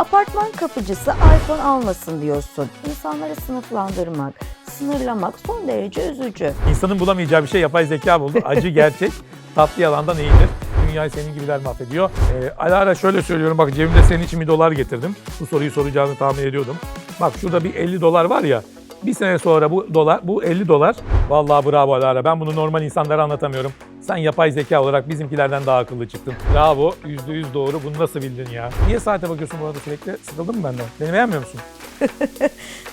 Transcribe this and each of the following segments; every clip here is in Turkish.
Apartman kapıcısı iPhone almasın diyorsun. İnsanları sınıflandırmak, sınırlamak son derece üzücü. İnsanın bulamayacağı bir şey yapay zeka buldu. Acı gerçek, tatlı yalandan iyidir. Dünyayı senin gibiler mahvediyor. Ara ara şöyle söylüyorum, bak cebimde senin için $1 getirdim. Bu soruyu soracağını tahmin ediyordum. Bak şurada bir $50 var ya, bir sene sonra bu $50, vallahi bravo Alara. Ben bunu normal insanlara anlatamıyorum. Sen yapay zeka olarak bizimkilerden daha akıllı çıktın. Bravo, %100 doğru. Bunu nasıl bildin ya? Niye saate bakıyorsun bu arada sürekli? Sıkıldın mı benden? Beni beğenmiyor musun?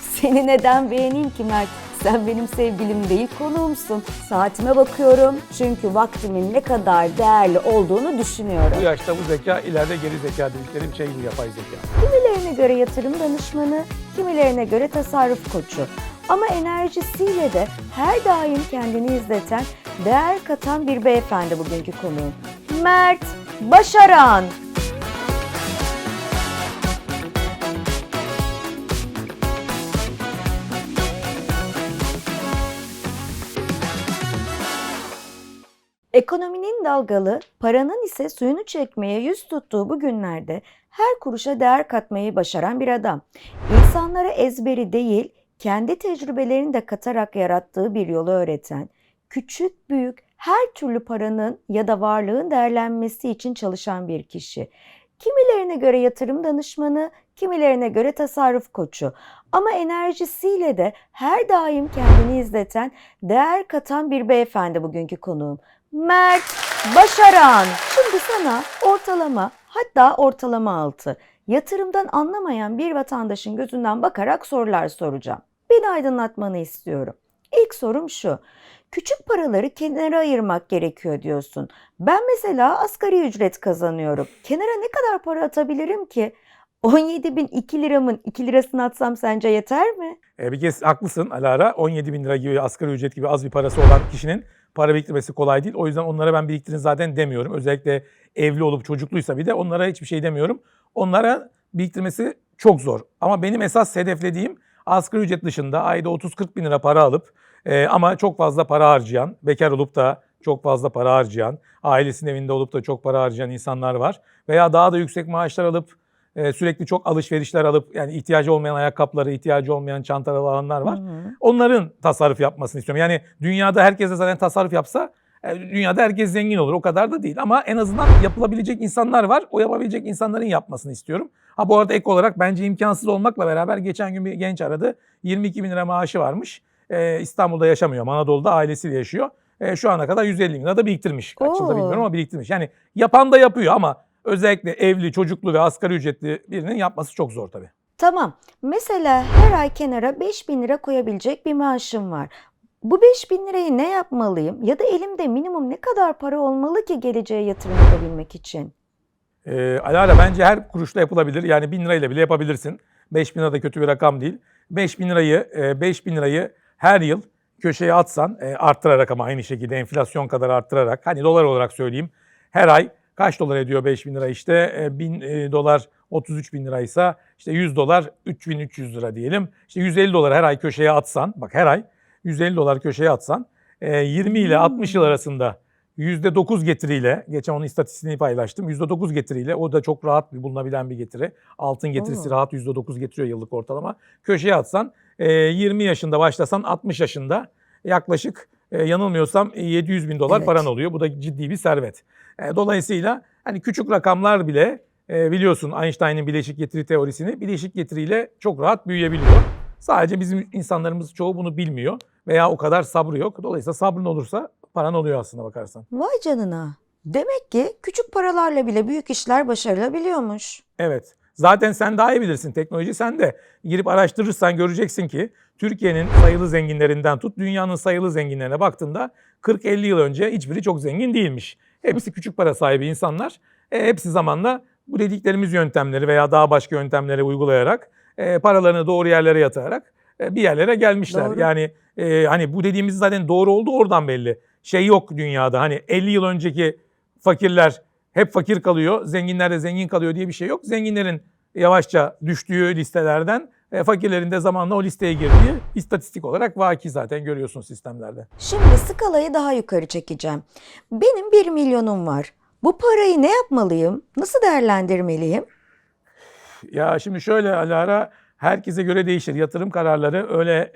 Seni neden beğeneyim ki Mert? Sen benim sevgilim değil, konuğumsun. Saatime bakıyorum çünkü vaktimin ne kadar değerli olduğunu düşünüyorum. Bu yaşta bu zeka, ileride geri zeka dedikleri bir şey bu yapay zeka. Kimilerine göre yatırım danışmanı, kimilerine göre tasarruf koçu. Ama enerjisiyle de her daim kendini izleten, değer katan bir beyefendi bugünkü konuğum. Mert Başaran. Ekonominin dalgalı, paranın ise suyunu çekmeye yüz tuttuğu bu günlerde her kuruşa değer katmayı başaran bir adam. İnsanlara ezberi değil, kendi tecrübelerini de katarak yarattığı bir yolu öğreten, küçük büyük her türlü paranın ya da varlığın değerlenmesi için çalışan bir kişi. Kimilerine göre yatırım danışmanı, kimilerine göre tasarruf koçu. Ama enerjisiyle de her daim kendini izleten, değer katan bir beyefendi bugünkü konuğum. Mert Başaran. Şimdi sana ortalama, hatta ortalama altı, yatırımdan anlamayan bir vatandaşın gözünden bakarak sorular soracağım. Beni aydınlatmanı istiyorum. İlk sorum şu. Küçük paraları kenara ayırmak gerekiyor diyorsun. Ben mesela asgari ücret kazanıyorum. Kenara ne kadar para atabilirim ki? 17.002 liramın 2 lirasını atsam sence yeter mi? Bir kez haklısın Alara. 17.000 lira gibi asgari ücret gibi az bir parası olan kişinin para biriktirmesi kolay değil. O yüzden onlara ben biriktirin zaten demiyorum. Özellikle evli olup çocukluysa bir de onlara hiçbir şey demiyorum. Onlara biriktirmesi çok zor. Ama benim esas hedeflediğim asgari ücret dışında ayda 30-40 bin lira para alıp ama çok fazla para harcayan, bekar olup da çok fazla para harcayan, ailesinin evinde olup da çok para harcayan insanlar var. Veya daha da yüksek maaşlar alıp sürekli çok alışverişler alıp yani ihtiyacı olmayan ayakkabıları, ihtiyacı olmayan çantaları alanlar var. Onların tasarruf yapmasını istiyorum. Yani dünyada herkes de zaten tasarruf yapsa dünyada herkes zengin olur. O kadar da değil ama en azından yapılabilecek insanlar var. O yapabilecek insanların yapmasını istiyorum. Ha bu arada ek olarak bence imkansız olmakla beraber geçen gün bir genç aradı. 22 bin lira maaşı varmış. İstanbul'da yaşamıyor. Anadolu'da ailesiyle yaşıyor. Şu ana kadar 150 bin lira da biriktirmiş. Kaç yılda bilmiyorum ama biriktirmiş. Yani yapan da yapıyor ama özellikle evli, çocuklu ve asgari ücretli birinin yapması çok zor tabii. Tamam. Mesela her ay kenara 5.000 lira koyabilecek bir maaşım var. Bu 5.000 lirayı ne yapmalıyım? Ya da elimde minimum ne kadar para olmalı ki geleceğe yatırım yapabilmek için? Alara bence her kuruşla yapılabilir. Yani 1.000 lirayla bile yapabilirsin. 5.000 lira da kötü bir rakam değil. 5.000 lirayı her yıl köşeye atsan arttırarak ama aynı şekilde enflasyon kadar arttırarak hani dolar olarak söyleyeyim her ay kaç dolar ediyor 5.000 lira işte 1000 dolar 33 bin liraysa işte 100 dolar 3.300 lira diyelim. İşte 150 dolar her ay köşeye atsan bak her ay 150 dolar köşeye atsan 20 ile 60 yıl arasında %9 getiriyle, geçen onun istatistiğini paylaştım. %9 getiriyle, o da çok rahat bulunabilen bir getiri. Altın getirisi rahat %9 getiriyor yıllık ortalama. Köşeye atsan 20 yaşında başlasan 60 yaşında yaklaşık yanılmıyorsam 700 bin dolar paran oluyor. Bu da ciddi bir servet. Dolayısıyla hani küçük rakamlar bile biliyorsun Einstein'ın bileşik getiri teorisini bileşik getiriyle çok rahat büyüyebiliyor. Sadece bizim insanlarımız çoğu bunu bilmiyor veya o kadar sabrı yok. Dolayısıyla sabrın olursa paran oluyor aslında bakarsan. Vay canına. Demek ki küçük paralarla bile büyük işler başarılabiliyormuş. Evet. Zaten sen daha iyi bilirsin. Teknoloji sende. Girip araştırırsan göreceksin ki Türkiye'nin sayılı zenginlerinden tut dünyanın sayılı zenginlerine baktığında 40-50 yıl önce hiçbiri çok zengin değilmiş. Hepsi küçük para sahibi insanlar. Hepsi zamanla bu dediklerimiz yöntemleri veya daha başka yöntemleri uygulayarak paralarını doğru yerlere yatırarak bir yerlere gelmişler. Doğru. Yani hani bu dediğimiz zaten doğru oldu oradan belli. Şey yok dünyada hani 50 yıl önceki fakirler hep fakir kalıyor, zenginler de zengin kalıyor diye bir şey yok. Zenginlerin yavaşça düştüğü listelerden fakirlerin de zamanla o listeye girdiği istatistik olarak vaki zaten görüyorsun sistemlerde. Şimdi skalayı daha yukarı çekeceğim. Benim 1 milyonum var. Bu parayı ne yapmalıyım? Nasıl değerlendirmeliyim? Ya şimdi şöyle Alara, herkese göre değişir. Yatırım kararları öyle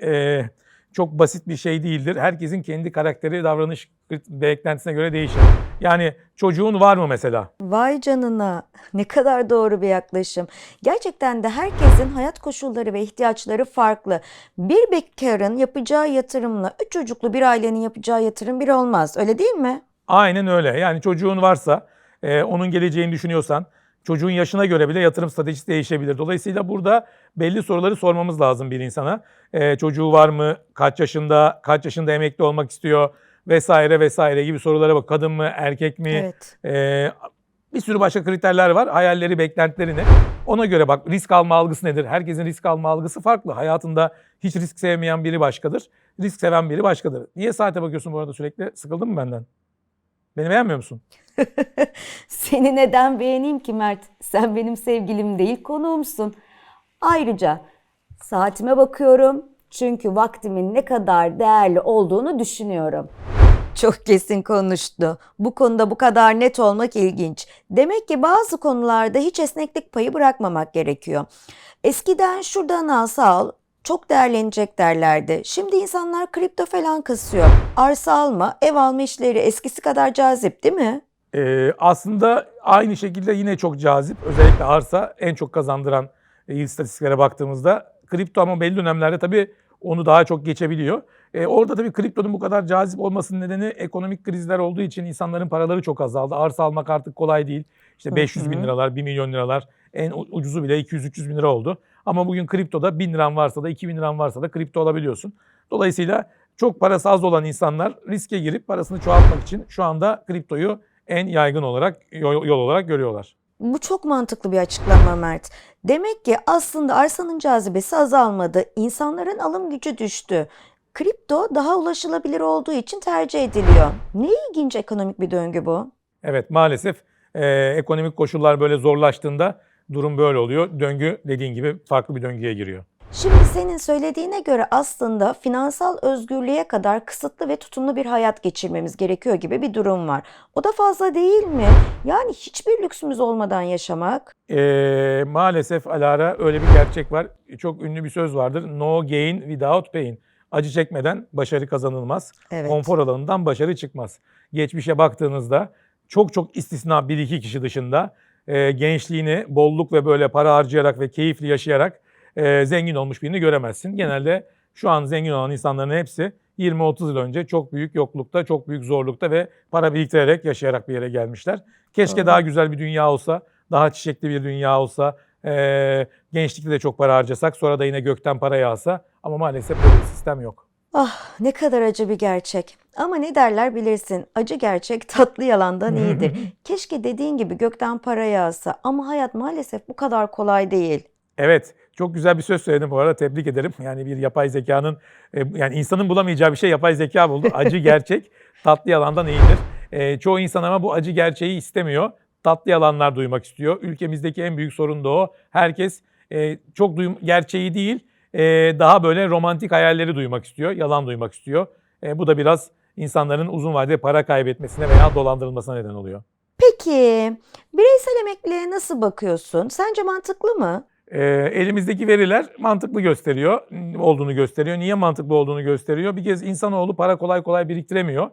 çok basit bir şey değildir. Herkesin kendi karakteri, davranış beklentisine göre değişir. Yani çocuğun var mı mesela? Vay canına, ne kadar doğru bir yaklaşım. Gerçekten de herkesin hayat koşulları ve ihtiyaçları farklı. Bir bekarın yapacağı yatırımla 3 çocuklu bir ailenin yapacağı yatırım bir olmaz. Öyle değil mi? Aynen öyle. Yani çocuğun varsa, onun geleceğini düşünüyorsan, çocuğun yaşına göre bile yatırım stratejisi değişebilir. Dolayısıyla burada belli soruları sormamız lazım bir insana. Çocuğu var mı? Kaç yaşında emekli olmak istiyor? Vesaire vesaire gibi sorulara bak. Kadın mı, erkek mi? Evet. Bir sürü başka kriterler var. Hayalleri, beklentileri ne? Ona göre bak, risk alma algısı nedir? Herkesin risk alma algısı farklı. Hayatında hiç risk sevmeyen biri başkadır. Risk seven biri başkadır. Niye saate bakıyorsun bu arada sürekli? Sıkıldın mı benden? Beni beğenmiyor musun? Seni neden beğeneyim ki Mert? Sen benim sevgilim değil, konuğumsun. Ayrıca saatime bakıyorum çünkü vaktimin ne kadar değerli olduğunu düşünüyorum. Çok kesin konuştu. Bu konuda bu kadar net olmak ilginç. Demek ki bazı konularda hiç esneklik payı bırakmamak gerekiyor. Eskiden şuradan al sağ al, çok değerlenecek derlerdi. Şimdi insanlar kripto falan kasıyor. Arsa alma, ev alma işleri eskisi kadar cazip değil mi? Aslında aynı şekilde yine çok cazip. Özellikle arsa en çok kazandıran istatistiklere baktığımızda. Kripto ama belli dönemlerde tabii onu daha çok geçebiliyor. Orada tabii kriptonun bu kadar cazip olmasının nedeni ekonomik krizler olduğu için insanların paraları çok azaldı. Arsa almak artık kolay değil. İşte 500 bin liralar, 1 milyon liralar, en ucuzu bile 200-300 bin lira oldu. Ama bugün kriptoda 1000 liran varsa da 2000 liran varsa da kripto alabiliyorsun. Dolayısıyla çok parası az olan insanlar riske girip parasını çoğaltmak için şu anda kriptoyu en yaygın olarak yol olarak görüyorlar. Bu çok mantıklı bir açıklama Mert. Demek ki aslında arsanın cazibesi azalmadı. İnsanların alım gücü düştü. Kripto daha ulaşılabilir olduğu için tercih ediliyor. Ne ilginç ekonomik bir döngü bu. Evet, maalesef ekonomik koşullar böyle zorlaştığında durum böyle oluyor. Döngü dediğin gibi farklı bir döngüye giriyor. Şimdi senin söylediğine göre aslında finansal özgürlüğe kadar kısıtlı ve tutumlu bir hayat geçirmemiz gerekiyor gibi bir durum var. O da fazla değil mi? Yani hiçbir lüksümüz olmadan yaşamak. Maalesef Alara, öyle bir gerçek var. Çok ünlü bir söz vardır. No gain without pain. Acı çekmeden başarı kazanılmaz. Evet. Konfor alanından başarı çıkmaz. Geçmişe baktığınızda çok çok istisna bir iki kişi dışında gençliğini bolluk ve böyle para harcayarak ve keyifli yaşayarak zengin olmuş birini göremezsin. Genelde şu an zengin olan insanların hepsi 20-30 yıl önce çok büyük yoklukta, çok büyük zorlukta ve para biriktirerek, yaşayarak bir yere gelmişler. Keşke Doğru. daha güzel bir dünya olsa, daha çiçekli bir dünya olsa, gençlikte de çok para harcasak, sonra da yine gökten para yağsa, ama maalesef böyle bir sistem yok. Ah, ne kadar acı bir gerçek. Ama ne derler bilirsin, acı gerçek tatlı yalandan iyidir. Keşke dediğin gibi gökten para yağsa ama hayat maalesef bu kadar kolay değil. Evet, çok güzel bir söz söyledim bu arada, tebrik ederim. Yani bir yapay zekanın, yani insanın bulamayacağı bir şey yapay zeka buldu. Acı gerçek, tatlı yalandan iyidir. Çoğu insan ama bu acı gerçeği istemiyor. Tatlı yalanlar duymak istiyor. Ülkemizdeki en büyük sorun da o. Herkes çok gerçeği değil, daha böyle romantik hayalleri duymak istiyor, yalan duymak istiyor. Bu da biraz insanların uzun vadede para kaybetmesine veya dolandırılmasına neden oluyor. Peki, bireysel emekliliğe nasıl bakıyorsun? Sence mantıklı mı? Elimizdeki veriler mantıklı olduğunu gösteriyor. Niye mantıklı olduğunu gösteriyor? Bir kez insanoğlu para kolay kolay biriktiremiyor.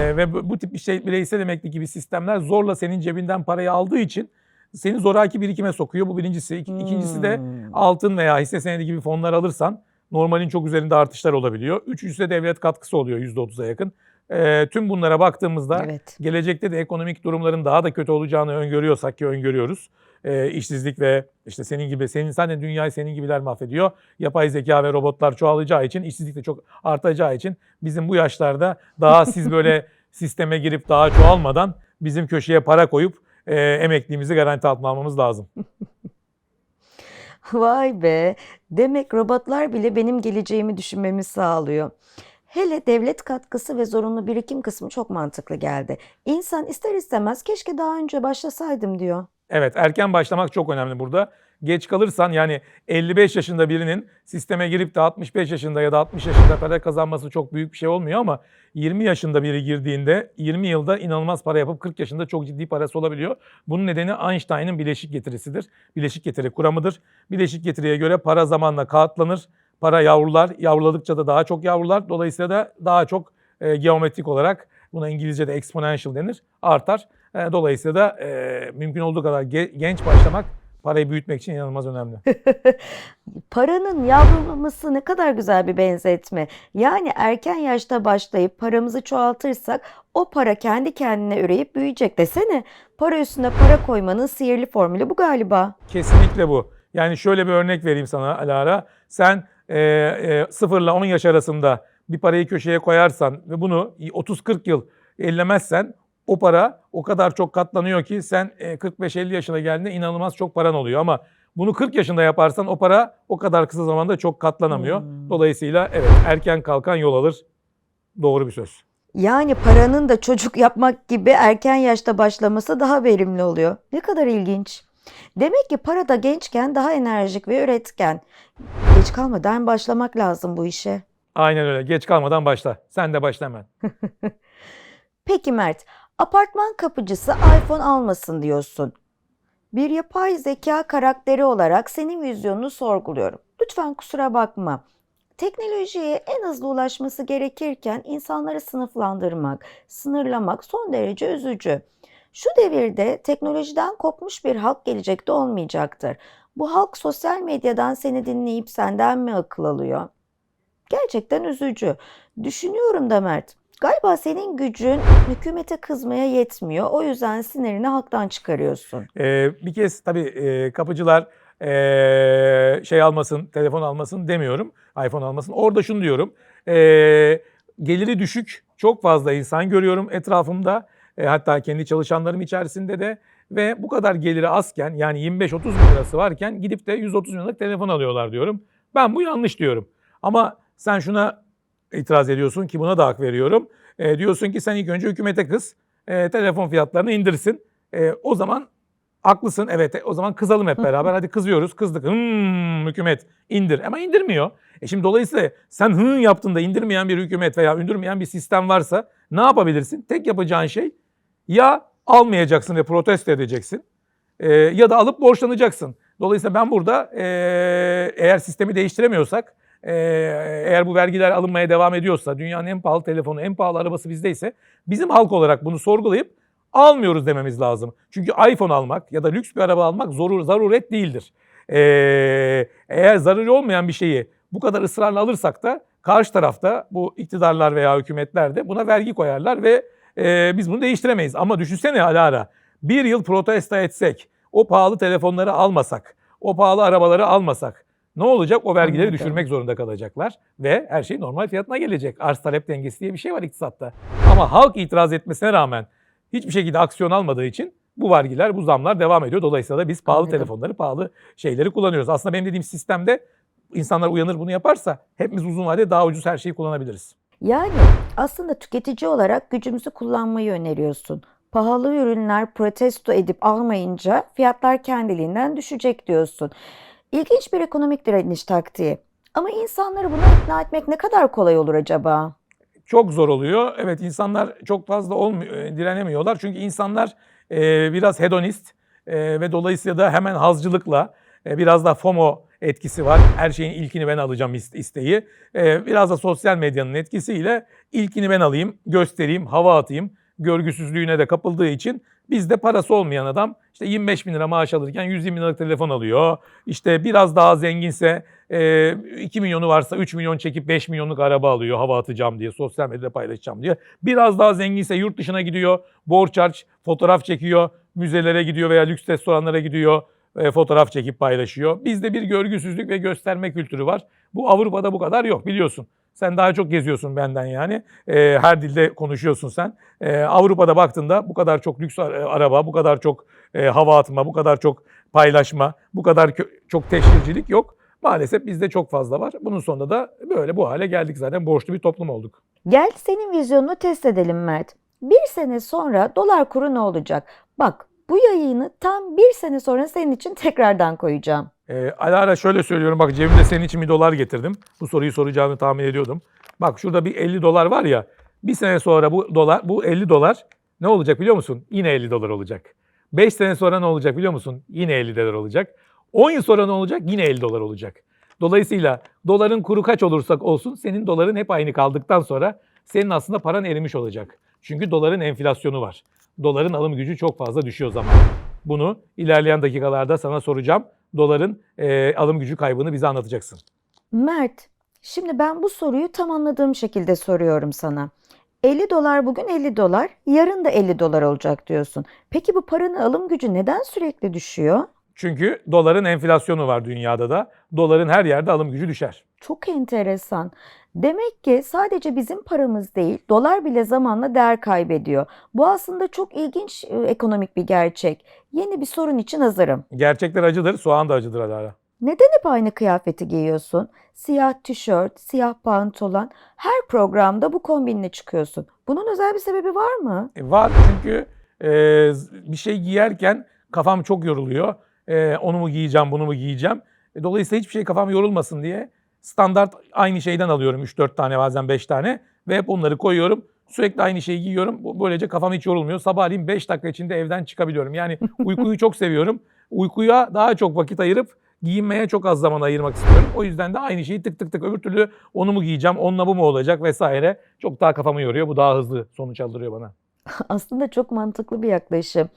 Ve bu tip bireysel emeklilik gibi sistemler zorla senin cebinden parayı aldığı için seni zoraki birikime sokuyor. Bu birincisi. İkincisi de altın veya hisse senedi gibi fonlar alırsan normalin çok üzerinde artışlar olabiliyor. Üçüncüsü de devlet katkısı oluyor %30'a yakın. Tüm bunlara baktığımızda Evet. gelecekte de ekonomik durumların daha da kötü olacağını öngörüyorsak ki öngörüyoruz. İşsizlik ve işte zaten dünyayı senin gibiler mahvediyor. Yapay zeka ve robotlar çoğalacağı için, işsizlik de çok artacağı için bizim bu yaşlarda daha siz böyle sisteme girip daha çoğalmadan bizim köşeye para koyup emekliliğimizi garanti altına almamız lazım. Vay be, demek robotlar bile benim geleceğimi düşünmemi sağlıyor. Hele devlet katkısı ve zorunlu birikim kısmı çok mantıklı geldi. İnsan ister istemez keşke daha önce başlasaydım diyor. Evet, erken başlamak çok önemli burada. geç kalırsan, yani 55 yaşında birinin sisteme girip de 65 yaşında ya da 60 yaşında para kazanması çok büyük bir şey olmuyor, ama 20 yaşında biri girdiğinde 20 yılda inanılmaz para yapıp 40 yaşında çok ciddi parası olabiliyor. Bunun nedeni Einstein'ın bileşik getirisidir. Bileşik getiri kuramıdır. Bileşik getiriye göre para zamanla katlanır. Para yavrular, yavruladıkça da daha çok yavrular. Dolayısıyla da daha çok geometrik olarak, buna İngilizce'de exponential denir, artar. Dolayısıyla da mümkün olduğu kadar genç başlamak parayı büyütmek için inanılmaz önemli. Paranın yavrulaması ne kadar güzel bir benzetme. Yani erken yaşta başlayıp paramızı çoğaltırsak o para kendi kendine üreyip büyüyecek desene. Para üstüne para koymanın sihirli formülü bu galiba. Kesinlikle bu. Yani şöyle bir örnek vereyim sana Alara. Sen 0 ile 10 yaş arasında bir parayı köşeye koyarsan ve bunu 30-40 yıl ellemezsen, o para o kadar çok katlanıyor ki sen 45-50 yaşına geldiğinde inanılmaz çok paran oluyor. Ama bunu 40 yaşında yaparsan o para o kadar kısa zamanda çok katlanamıyor. Dolayısıyla evet, erken kalkan yol alır. Doğru bir söz. Yani paranın da çocuk yapmak gibi erken yaşta başlaması daha verimli oluyor. Ne kadar ilginç. Demek ki para da gençken daha enerjik ve üretken. Geç kalmadan başlamak lazım bu işe. Aynen öyle. Geç kalmadan başla. Sen de başla hemen. Peki Mert, apartman kapıcısı iPhone almasın diyorsun. Bir yapay zeka karakteri olarak senin vizyonunu sorguluyorum. Lütfen kusura bakma. Teknolojiye en hızlı ulaşması gerekirken insanları sınıflandırmak, sınırlamak son derece üzücü. Şu devirde teknolojiden kopmuş bir halk gelecekte olmayacaktır. Bu halk sosyal medyadan seni dinleyip senden mi akıl alıyor? Gerçekten üzücü. Düşünüyorum da Mert. Galiba senin gücün hükümete kızmaya yetmiyor. O yüzden sinirini halktan çıkarıyorsun. Bir kez tabii kapıcılar şey almasın, telefon almasın demiyorum. iPhone almasın. Orada şunu diyorum. Geliri düşük çok fazla insan görüyorum etrafımda. Hatta kendi çalışanlarım içerisinde de. Ve bu kadar geliri azken, yani 25-30 bin lirası varken gidip de 130 bin liralık telefon alıyorlar diyorum. Ben bu yanlış diyorum. Ama sen şuna itiraz ediyorsun ki buna da hak veriyorum. Diyorsun ki sen ilk önce hükümete kız, telefon fiyatlarını indirsin. O zaman haklısın, evet, o zaman kızalım hep beraber. Hadi kızıyoruz, kızdık. Hükümet indir. Ama indirmiyor. Şimdi dolayısıyla sen yaptığında indirmeyen bir hükümet veya indirmeyen bir sistem varsa ne yapabilirsin? Tek yapacağın şey, ya almayacaksın ve protesto edeceksin, ya da alıp borçlanacaksın. Dolayısıyla ben burada eğer sistemi değiştiremiyorsak, eğer bu vergiler alınmaya devam ediyorsa, dünyanın en pahalı telefonu, en pahalı arabası bizdeyse, bizim halk olarak bunu sorgulayıp almıyoruz dememiz lazım. Çünkü iPhone almak ya da lüks bir araba almak zaruret değildir. Eğer zaruri olmayan bir şeyi bu kadar ısrarla alırsak da karşı tarafta bu iktidarlar veya hükümetler de buna vergi koyarlar ve biz bunu değiştiremeyiz. Ama düşünsene Alara, bir yıl protesto etsek, o pahalı telefonları almasak, o pahalı arabaları almasak, ne olacak? O vergileri Anladım. düşürmek zorunda kalacaklar ve her şey normal fiyatına gelecek. Arz talep dengesi diye bir şey var iktisatta. Ama halk itiraz etmesine rağmen hiçbir şekilde aksiyon almadığı için bu vergiler, bu zamlar devam ediyor. Dolayısıyla da biz pahalı Anladım. telefonları, pahalı şeyleri kullanıyoruz. Aslında benim dediğim sistemde insanlar uyanır, bunu yaparsa hepimiz uzun vadede daha ucuz her şeyi kullanabiliriz. Yani aslında tüketici olarak gücümüzü kullanmayı öneriyorsun. Pahalı ürünler protesto edip almayınca fiyatlar kendiliğinden düşecek diyorsun. İlginç bir ekonomik direniş taktiği. Ama insanları buna ikna etmek ne kadar kolay olur acaba? Çok zor oluyor. Evet, insanlar çok fazla direnemiyorlar. Çünkü insanlar biraz hedonist ve dolayısıyla da hemen hazcılıkla, biraz da FOMO etkisi var. Her şeyin ilkini ben alacağım isteği. Biraz da sosyal medyanın etkisiyle ilkini ben alayım, göstereyim, hava atayım. Görgüsüzlüğüne de kapıldığı için bizde parası olmayan adam işte 25 bin lira maaş alırken 120 bin liralık telefon alıyor. İşte biraz daha zenginse 2 milyonu varsa 3 milyon çekip 5 milyonluk araba alıyor, hava atacağım diye, sosyal medyada paylaşacağım diye. Biraz daha zenginse yurt dışına gidiyor, borç harç, fotoğraf çekiyor, müzelere gidiyor veya lüks restoranlara gidiyor, fotoğraf çekip paylaşıyor. Bizde bir görgüsüzlük ve gösterme kültürü var. Bu Avrupa'da bu kadar yok, biliyorsun. Sen daha çok geziyorsun benden yani. Her dilde konuşuyorsun sen. Avrupa'da baktığında bu kadar çok lüks araba, bu kadar çok hava atma, bu kadar çok paylaşma, bu kadar çok teşhircilik yok. Maalesef bizde çok fazla var. Bunun sonunda da böyle bu hale geldik zaten. Borçlu bir toplum olduk. Gel senin vizyonunu test edelim Mert. Bir sene sonra dolar kuru ne olacak? Bak, Bu yayını tam bir sene sonra senin için tekrardan koyacağım. Alara şöyle söylüyorum, bak cebimde senin için $1 getirdim. Bu soruyu soracağını tahmin ediyordum. Bak şurada bir $50 var ya, bir sene sonra bu $50 ne olacak biliyor musun? Yine $50 olacak. 5 sene sonra ne olacak biliyor musun? Yine $50 olacak. 10 yıl sonra ne olacak? Yine $50 olacak. Dolayısıyla doların kuru kaç olursak olsun senin doların hep aynı kaldıktan sonra senin aslında paran erimiş olacak. Çünkü doların enflasyonu var. Doların alım gücü çok fazla düşüyor zaman. Bunu ilerleyen dakikalarda sana soracağım. Doların alım gücü kaybını bize anlatacaksın. Mert, şimdi ben bu soruyu tam anladığım şekilde soruyorum sana. $50 bugün $50, yarın da $50 olacak diyorsun. Peki bu paranın alım gücü neden sürekli düşüyor? Çünkü doların enflasyonu var dünyada da. Doların her yerde alım gücü düşer. Çok enteresan. Demek ki sadece bizim paramız değil, dolar bile zamanla değer kaybediyor. Bu aslında çok ilginç ekonomik bir gerçek. Yeni bir sorun için hazırım. Gerçekler acıdır, soğan da acıdır Alara. Neden hep aynı kıyafeti giyiyorsun? Siyah tişört, siyah pantolon. Her programda bu kombinle çıkıyorsun. Bunun özel bir sebebi var mı? Var çünkü bir şey giyerken kafam çok yoruluyor. Onu mu giyeceğim, bunu mu giyeceğim? Dolayısıyla hiçbir şey kafam yorulmasın diye standart aynı şeyden alıyorum 3-4 tane, bazen 5 tane ve hep onları koyuyorum. Sürekli aynı şeyi giyiyorum. Böylece kafam hiç yorulmuyor. Sabahleyin 5 dakika içinde evden çıkabiliyorum. Yani uykuyu çok seviyorum. Uykuya daha çok vakit ayırıp giyinmeye çok az zaman ayırmak istiyorum. O yüzden de aynı şeyi tık tık tık, öbür türlü onu mu giyeceğim, onunla bu mu olacak vesaire. Çok daha kafamı yoruyor. Bu daha hızlı sonuç aldırıyor bana. Aslında çok mantıklı bir yaklaşım.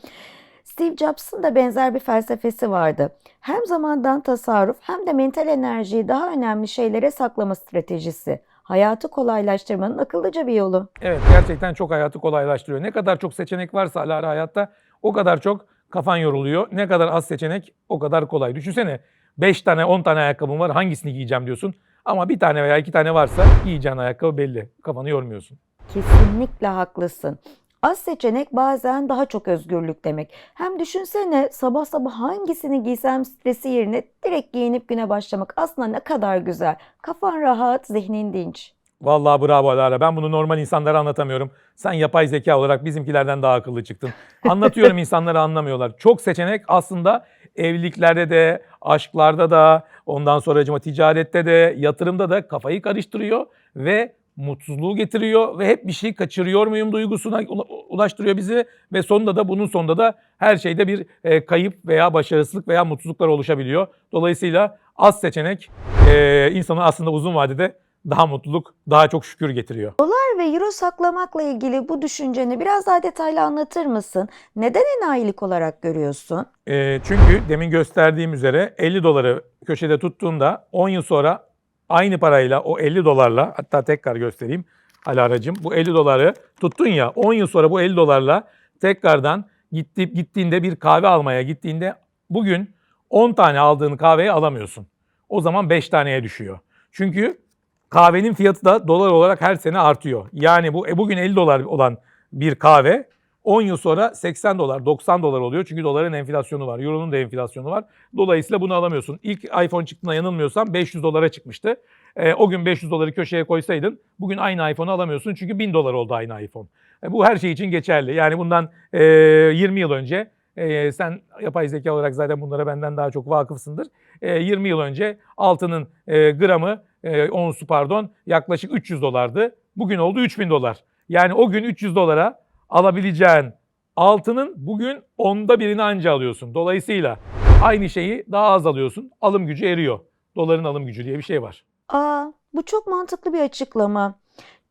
Steve Jobs'ın da benzer bir felsefesi vardı. Hem zamandan tasarruf hem de mental enerjiyi daha önemli şeylere saklama stratejisi. Hayatı kolaylaştırmanın akıllıca bir yolu. Evet, gerçekten çok hayatı kolaylaştırıyor. Ne kadar çok seçenek varsa Alara hayatta o kadar çok kafan yoruluyor. Ne kadar az seçenek o kadar kolay. Düşünsene 5 tane 10 tane ayakkabın var, hangisini giyeceğim diyorsun. Ama bir tane veya 2 tane varsa giyeceğin ayakkabı belli. Kafanı yormuyorsun. Kesinlikle haklısın. Az seçenek bazen daha çok özgürlük demek. Hem düşünsene sabah sabah hangisini giysem stresi yerine direkt giyinip güne başlamak aslında ne kadar güzel. Kafan rahat, zihnin dinç. Vallahi bravo Alara. Ben bunu normal insanlara anlatamıyorum. Sen yapay zeka olarak bizimkilerden daha akıllı çıktın. Anlatıyorum, insanları anlamıyorlar. Çok seçenek aslında evliliklerde de, aşklarda da, ondan sonracıma ticarette de, yatırımda da kafayı karıştırıyor ve mutsuzluğu getiriyor ve hep bir şey kaçırıyor muyum duygusuna ulaştırıyor bizi ve bunun sonunda da her şeyde bir kayıp veya başarısızlık veya mutsuzluklar oluşabiliyor. Dolayısıyla az seçenek insanı aslında uzun vadede daha mutluluk, daha çok şükür getiriyor. Ve euro saklamakla ilgili bu düşünceni biraz daha detaylı anlatır mısın? Neden enayilik olarak görüyorsun? Çünkü demin gösterdiğim üzere $50 köşede tuttuğunda 10 yıl sonra aynı parayla o $50, hatta tekrar göstereyim Alaracığım, bu $50 tuttun ya, 10 yıl sonra bu $50 tekrardan gittiğinde bir kahve almaya gittiğinde bugün 10 tane aldığın kahveyi alamıyorsun. O zaman 5 taneye düşüyor. Çünkü kahvenin fiyatı da dolar olarak her sene artıyor. Yani bugün $50 olan bir kahve 10 yıl sonra $80, $90 oluyor. Çünkü doların enflasyonu var, euronun da enflasyonu var. Dolayısıyla bunu alamıyorsun. İlk iPhone çıktığında yanılmıyorsam $500 çıkmıştı. O gün $500 köşeye koysaydın bugün aynı iPhone'u alamıyorsun. Çünkü $1000 oldu aynı iPhone. Bu her şey için geçerli. Yani bundan 20 yıl önce sen yapay zeka olarak zaten bunlara benden daha çok vakıfsındır. 20 yıl önce altının gramı, onsu pardon, yaklaşık $300'dı. Bugün oldu $3000. Yani o gün $300 alabileceğin altının bugün 1/10'ını anca alıyorsun. Dolayısıyla aynı şeyi daha az alıyorsun. Alım gücü eriyor. Doların alım gücü diye bir şey var. Bu çok mantıklı bir açıklama.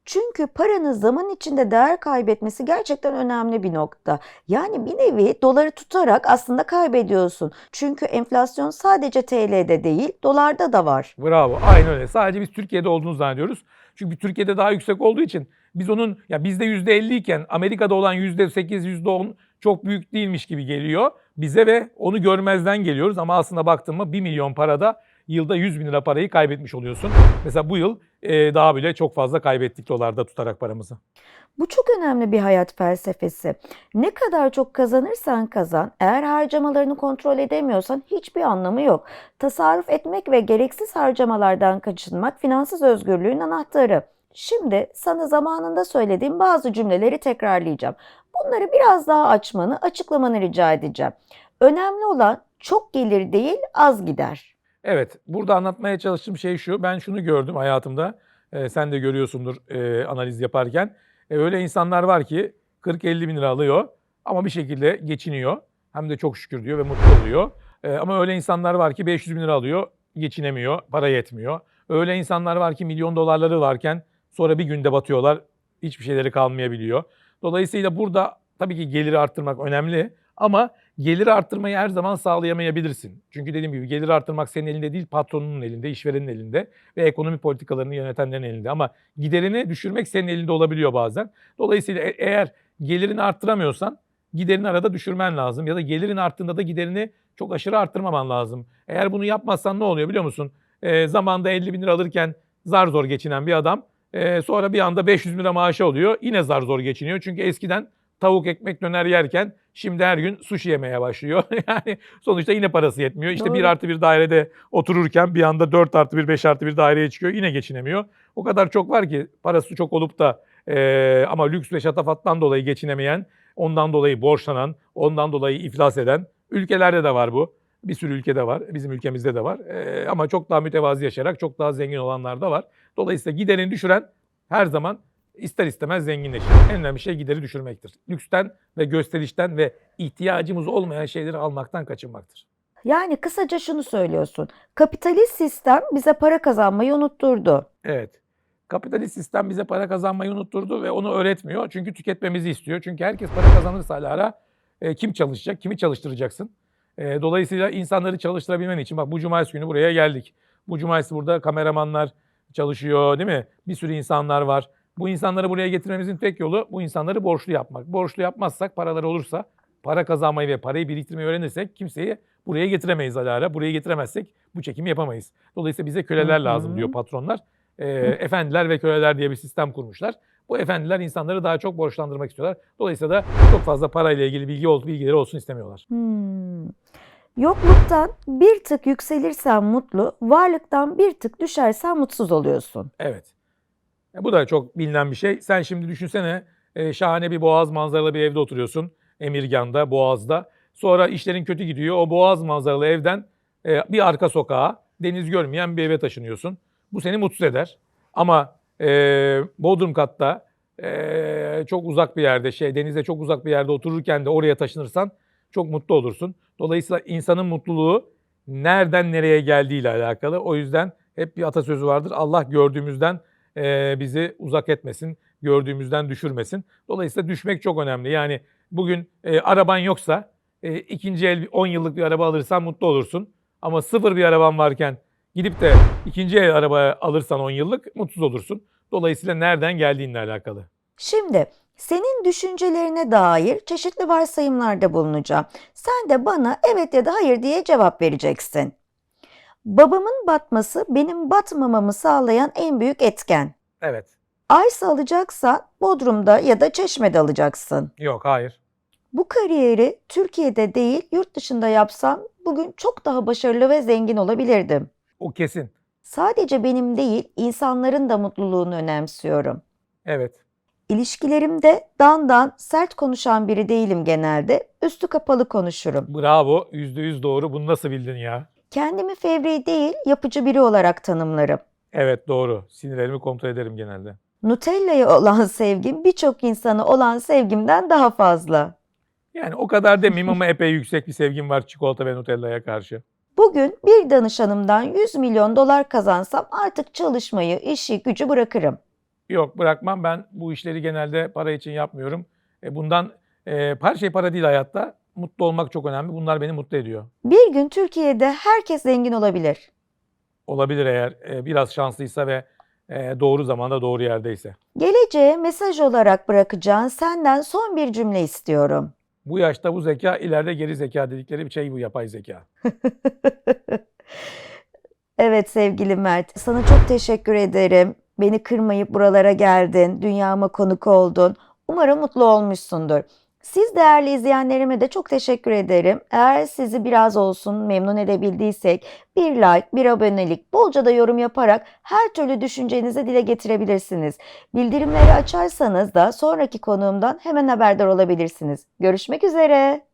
Çünkü paranın zaman içinde değer kaybetmesi gerçekten önemli bir nokta. Yani bir nevi doları tutarak aslında kaybediyorsun. Çünkü enflasyon sadece TL'de değil, dolarda da var. Bravo. Aynen öyle. Sadece biz Türkiye'de olduğunu zannediyoruz. Çünkü Türkiye'de daha yüksek olduğu için biz onun, ya bizde %50 iken Amerika'da olan %8, %10 çok büyük değilmiş gibi geliyor bize ve onu görmezden geliyoruz. Ama aslında baktığımda 1 milyon parada yılda 100 bin lira parayı kaybetmiş oluyorsun. Mesela bu yıl daha bile çok fazla kaybettik dolarda tutarak paramızı. Bu çok önemli bir hayat felsefesi. Ne kadar çok kazanırsan kazan, eğer harcamalarını kontrol edemiyorsan hiçbir anlamı yok. Tasarruf etmek ve gereksiz harcamalardan kaçınmak finansal özgürlüğün anahtarı. Şimdi sana zamanında söylediğim bazı cümleleri tekrarlayacağım. Bunları biraz daha açmanı, açıklamanı rica edeceğim. Önemli olan çok gelir değil, az gider. Evet, burada anlatmaya çalıştığım şey şu. Ben şunu gördüm hayatımda. Sen de görüyorsundur analiz yaparken. Öyle insanlar var ki 40-50 bin lira alıyor ama bir şekilde geçiniyor. Hem de çok şükür diyor ve mutlu oluyor. Ama öyle insanlar var ki 500 bin lira alıyor, geçinemiyor, para yetmiyor. Öyle insanlar var ki milyon dolarları varken sonra bir günde batıyorlar, hiçbir şeyleri kalmayabiliyor. Dolayısıyla burada tabii ki geliri arttırmak önemli ama geliri arttırmayı her zaman sağlayamayabilirsin. Çünkü dediğim gibi geliri arttırmak senin elinde değil, patronunun elinde, işverenin elinde ve ekonomi politikalarını yönetenlerin elinde. Ama giderini düşürmek senin elinde olabiliyor bazen. Dolayısıyla eğer gelirini arttıramıyorsan giderini arada düşürmen lazım. Ya da gelirin arttığında da giderini çok aşırı arttırmaman lazım. Eğer bunu yapmazsan ne oluyor biliyor musun? Zamanında 50 bin lira alırken zar zor geçinen bir adam sonra bir anda 500 bin lira maaşı alıyor. Yine zar zor geçiniyor. Çünkü eskiden tavuk ekmek döner yerken şimdi her gün sushi yemeye başlıyor. Yani sonuçta yine parası yetmiyor. İşte Doğru. 1+1 dairede otururken bir anda 4+1, 5+1 daireye çıkıyor. Yine geçinemiyor. O kadar çok var ki parası çok olup da ama lüks ve şatafattan dolayı geçinemeyen, ondan dolayı borçlanan, ondan dolayı iflas eden ülkelerde de var bu. Bir sürü ülkede var. Bizim ülkemizde de var. Ama çok daha mütevazi yaşayarak çok daha zengin olanlar da var. Dolayısıyla giderini düşüren her zaman İster istemez zenginleşir. En önemli şey gideri düşürmektir. Lüksten ve gösterişten ve ihtiyacımız olmayan şeyleri almaktan kaçınmaktır. Yani kısaca şunu söylüyorsun. Kapitalist sistem bize para kazanmayı unutturdu. Evet. Kapitalist sistem bize para kazanmayı unutturdu ve onu öğretmiyor. Çünkü tüketmemizi istiyor. Çünkü herkes para kazanırsa Alara kim çalışacak, kimi çalıştıracaksın? Dolayısıyla insanları çalıştırabilmen için bak bu cumartesi günü buraya geldik. Bu cumartesi burada kameramanlar çalışıyor değil mi? Bir sürü insanlar var. Bu insanları buraya getirmemizin tek yolu bu insanları borçlu yapmak. Borçlu yapmazsak paralar olursa para kazanmayı ve parayı biriktirmeyi öğrenirsek kimseyi buraya getiremeyiz Alara. Buraya getiremezsek bu çekimi yapamayız. Dolayısıyla bize köleler lazım diyor patronlar. Efendiler ve köleler diye bir sistem kurmuşlar. Bu efendiler insanları daha çok borçlandırmak istiyorlar. Dolayısıyla da çok fazla parayla ilgili bilgileri olsun istemiyorlar. Yokluktan bir tık yükselirsen mutlu, varlıktan bir tık düşersen mutsuz oluyorsun. Evet. Bu da çok bilinen bir şey. Sen şimdi düşünsene şahane bir boğaz manzaralı bir evde oturuyorsun. Emirgan'da, Boğaz'da. Sonra işlerin kötü gidiyor. O boğaz manzaralı evden bir arka sokağa, deniz görmeyen bir eve taşınıyorsun. Bu seni mutsuz eder. Ama Bodrum katta çok uzak bir yerde, denize çok uzak bir yerde otururken de oraya taşınırsan çok mutlu olursun. Dolayısıyla insanın mutluluğu nereden nereye geldiğiyle alakalı. O yüzden hep bir atasözü vardır. Allah gördüğümüzden bizi uzak etmesin, gördüğümüzden düşürmesin. Dolayısıyla düşmek çok önemli. Yani bugün araban yoksa ikinci el 10 yıllık bir araba alırsan mutlu olursun. Ama sıfır bir araban varken gidip de ikinci el araba alırsan 10 yıllık mutsuz olursun. Dolayısıyla nereden geldiğinle alakalı. Şimdi senin düşüncelerine dair çeşitli varsayımlarda bulunacağım. Sen de bana evet ya da hayır diye cevap vereceksin. Babamın batması benim batmamamı sağlayan en büyük etken. Evet. Arsa alacaksan Bodrum'da ya da Çeşme'de alacaksın. Yok, hayır. Bu kariyeri Türkiye'de değil yurt dışında yapsam bugün çok daha başarılı ve zengin olabilirdim. O kesin. Sadece benim değil insanların da mutluluğunu önemsiyorum. Evet. İlişkilerimde dandan sert konuşan biri değilim genelde. Üstü kapalı konuşurum. Bravo. %100 doğru. Bunu nasıl bildin ya? Kendimi fevri değil yapıcı biri olarak tanımlarım. Evet, doğru. Sinirlerimi kontrol ederim genelde. Nutella'ya olan sevgim birçok insana olan sevgimden daha fazla. Yani o kadar demeyeyim ama epey yüksek bir sevgim var çikolata ve Nutella'ya karşı. Bugün bir danışanımdan 100 milyon dolar kazansam artık çalışmayı, işi, gücü bırakırım. Yok, bırakmam. Ben bu işleri genelde para için yapmıyorum. Bundan her şey para değil hayatta. Mutlu olmak çok önemli. Bunlar beni mutlu ediyor. Bir gün Türkiye'de herkes zengin olabilir. Olabilir eğer biraz şanslıysa ve doğru zamanda doğru yerdeyse. Geleceğe mesaj olarak bırakacağın senden son bir cümle istiyorum. Bu yaşta bu zeka, ileride geri zeka dedikleri bir şey bu yapay zeka. Evet sevgili Mert, sana çok teşekkür ederim. Beni kırmayıp buralara geldin, dünyama konuk oldun. Umarım mutlu olmuşsundur. Siz değerli izleyenlerime de çok teşekkür ederim. Eğer sizi biraz olsun memnun edebildiysek bir like, bir abonelik, bolca da yorum yaparak her türlü düşüncenizi dile getirebilirsiniz. Bildirimleri açarsanız da sonraki konuğumdan hemen haberdar olabilirsiniz. Görüşmek üzere.